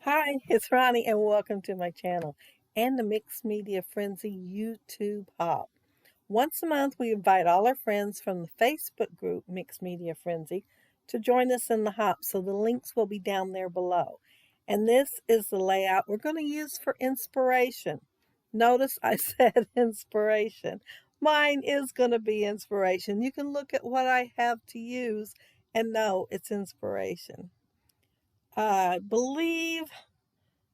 Hi, it's Roni and welcome to my channel and the Mixed Media Frenzy YouTube Hop. Once a month we invite all our friends from the Facebook group Mixed Media Frenzy to join us in the hop, so the links will be down there below. And this is the layout we're going to use for inspiration. Notice I said inspiration. Mine is going to be inspiration. You can look at what I have to use and know it's inspiration. I believe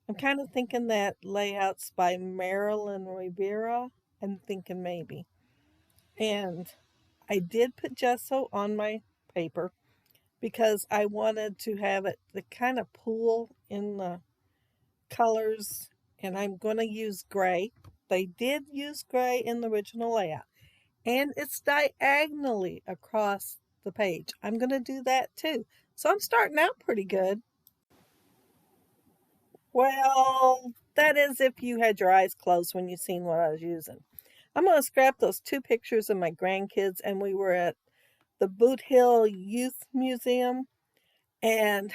I'm kind of thinking that layout's by Marilyn Rivera. I'm thinking maybe. And I did put gesso on my paper because I wanted to have it the kind of pool in the colors, and I'm going to use gray. They did use gray in the original layout, and it's diagonally across the page. I'm going to do that too. So I'm starting out pretty good. Well, that is if you had your eyes closed when you seen what I was using. I'm going to scrap those two pictures of my grandkids, and we were at the Boot Hill Youth Museum, and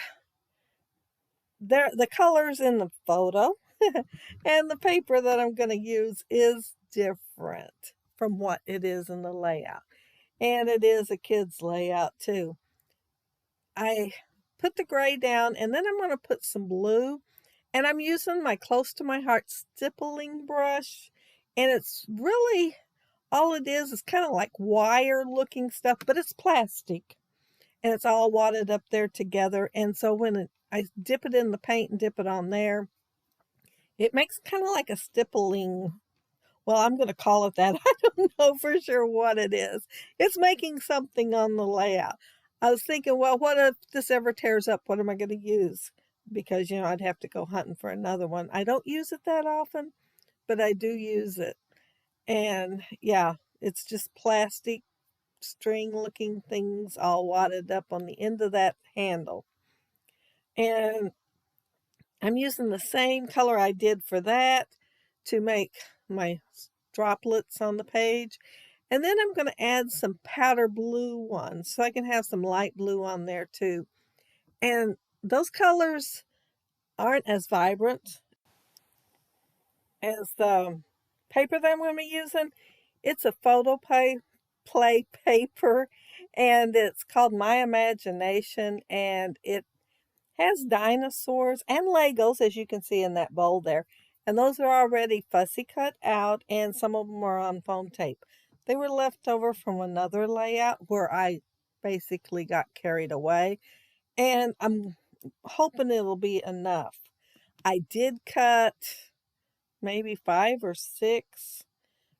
the colors in the photo and the paper that I'm going to use is different from what it is in the layout. And it is a kid's layout too. I put the gray down, and then I'm going to put some blue. And I'm using my Close to My Heart stippling brush. And it's really, all it is kind of like wire looking stuff, but it's plastic. And it's all wadded up there together. And so when I dip it in the paint and dip it on there, it makes kind of like a stippling. Well, I'm going to call it that. I don't know for sure what it is. It's making something on the layout. I was thinking, well, what if this ever tears up? What am I going to use? Because, I'd have to go hunting for another one. I don't use it that often, but I do use it. And yeah, it's just plastic string looking things all wadded up on the end of that handle. And I'm using the same color I did for that to make my droplets on the page. And then I'm going to add some powder blue ones so I can have some light blue on there too. And those colors aren't as vibrant as the paper that I'm going to be using. It's a photo play paper, and it's called My Imagination, and it has dinosaurs and Legos, as you can see in that bowl there. And those are already fussy cut out, and some of them are on foam tape. They were left over from another layout where I basically got carried away, and I'm hoping it'll be enough. I did cut maybe 5 or 6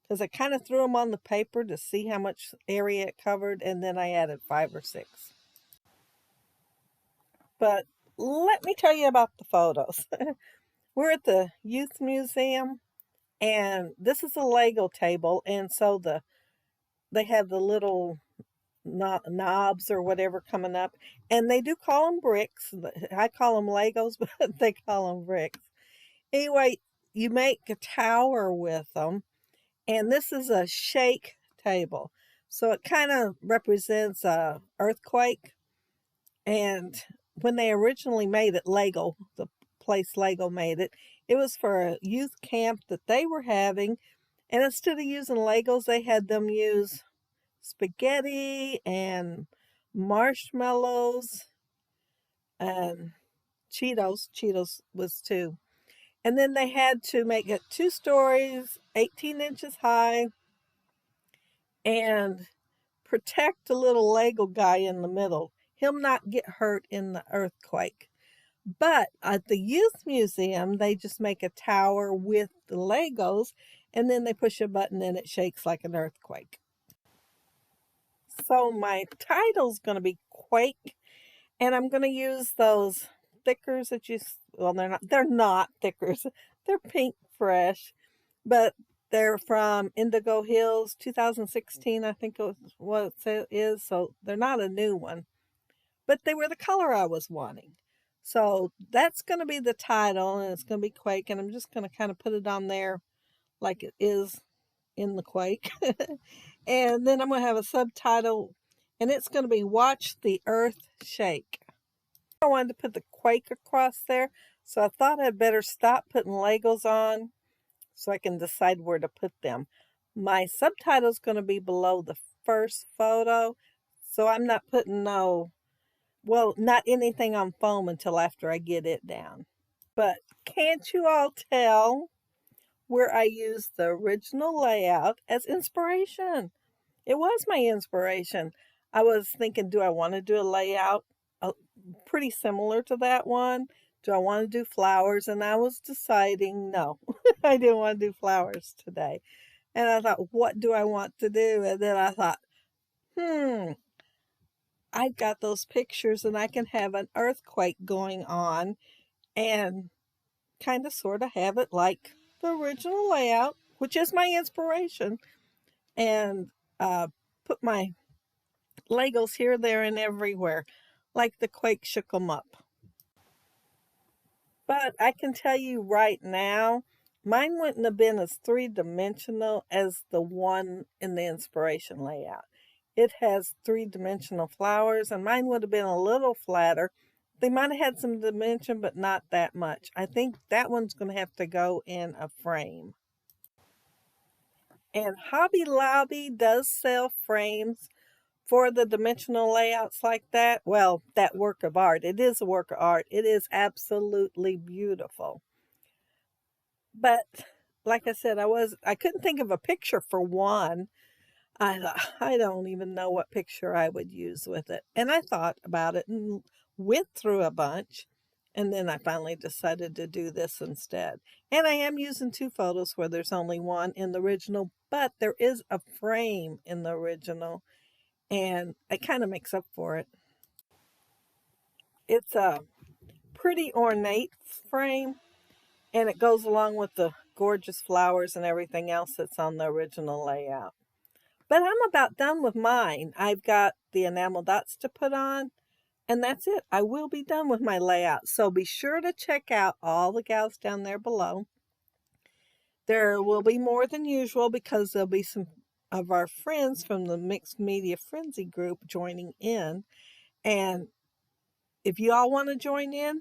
because I kind of threw them on the paper to see how much area it covered, and then I added 5 or 6. But let me tell you about the photos. We're at the youth museum, and this is a Lego table, and so they have the little knobs or whatever coming up, and they do call them bricks. I call them Legos, but they call them bricks. Anyway, you make a tower with them, and this is a shake table. So it kind of represents a earthquake. And when they originally made it, Lego, the place Lego made it, it was for a youth camp that they were having. And instead of using Legos, they had them use spaghetti and marshmallows and Cheetos. Cheetos was too. And then they had to make it 2 stories, 18 inches high, and protect the little Lego guy in the middle. Him not get hurt in the earthquake. But at the youth museum, they just make a tower with the Legos, and then they push a button and it shakes like an earthquake. So my title's going to be Quake, and I'm going to use those thickers that well, they're not thickers. They're Pink Fresh, but they're from Indigo Hills 2016, I think it was what it is. So they're not a new one, but they were the color I was wanting. So that's going to be the title, and it's going to be Quake, and I'm just going to kind of put it on there like it is in the Quake. And then I'm going to have a subtitle, and it's going to be Watch the Earth Shake. I wanted to put the Quake across there, so I thought I'd better stop putting Legos on so I can decide where to put them. My subtitle's going to be below the first photo, so I'm not putting not anything on foam until after I get it down. But can't you all tell where I used the original layout as inspiration? It was my inspiration. I was thinking, do I want to do a layout pretty similar to that one? Do I want to do flowers? And I was deciding, no, I didn't want to do flowers today. And I thought, what do I want to do? And then I thought, I've got those pictures and I can have an earthquake going on and kind of sort of have it like the original layout, which is my inspiration, and put my Legos here, there, and everywhere, like the Quake shook them up. But I can tell you right now, mine wouldn't have been as three-dimensional as the one in the inspiration layout. It has three-dimensional flowers, and mine would have been a little flatter. They might have had some dimension, but not that much. I think that one's going to have to go in a frame. And Hobby Lobby does sell frames for the dimensional layouts like that. Well, that work of art. It is a work of art. It is absolutely beautiful. But like I said, I couldn't think of a picture for one. I don't even know what picture I would use with it. And I thought about it and went through a bunch. And then I finally decided to do this instead. And I am using two photos where there's only one in the original, but there is a frame in the original. And it kind of makes up for it. It's a pretty ornate frame, and it goes along with the gorgeous flowers and everything else that's on the original layout. But I'm about done with mine. I've got the enamel dots to put on, and that's it. I will be done with my layout. So be sure to check out all the gals down there below. There will be more than usual because there'll be some of our friends from the Mixed Media Frenzy group joining in. And if you all want to join in,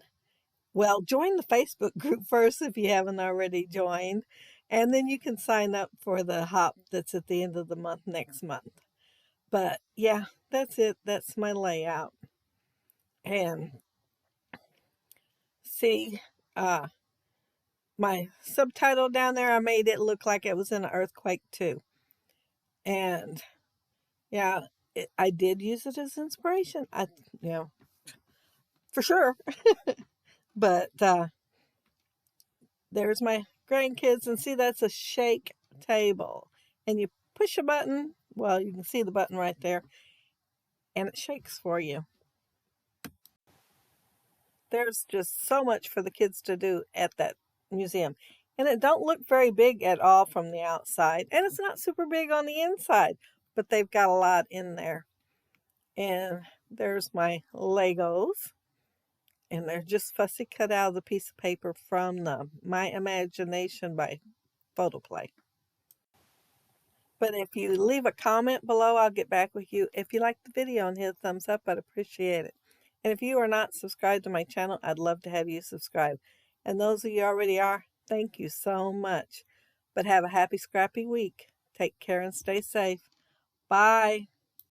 well, join the Facebook group first if you haven't already joined. And then you can sign up for the hop that's at the end of the month next month. But yeah, that's it. That's my layout. And see, my subtitle down there, I made it look like it was in an earthquake too. And yeah, I did use it as inspiration. For sure. But there's my grandkids, and see, that's a shake table. And you push a button, well, you can see the button right there, and it shakes for you. There's just so much for the kids to do at that museum. And it don't look very big at all from the outside, and it's not super big on the inside, but they've got a lot in there. And there's my Legos, and they're just fussy cut out of the piece of paper from the My Imagination by Photoplay. But if you leave a comment below, I'll get back with you. If you like the video and hit a thumbs up, I'd appreciate it. And if you are not subscribed to my channel, I'd love to have you subscribe. And those of you already are, thank you so much. But have a happy, scrappy week. Take care and stay safe. Bye.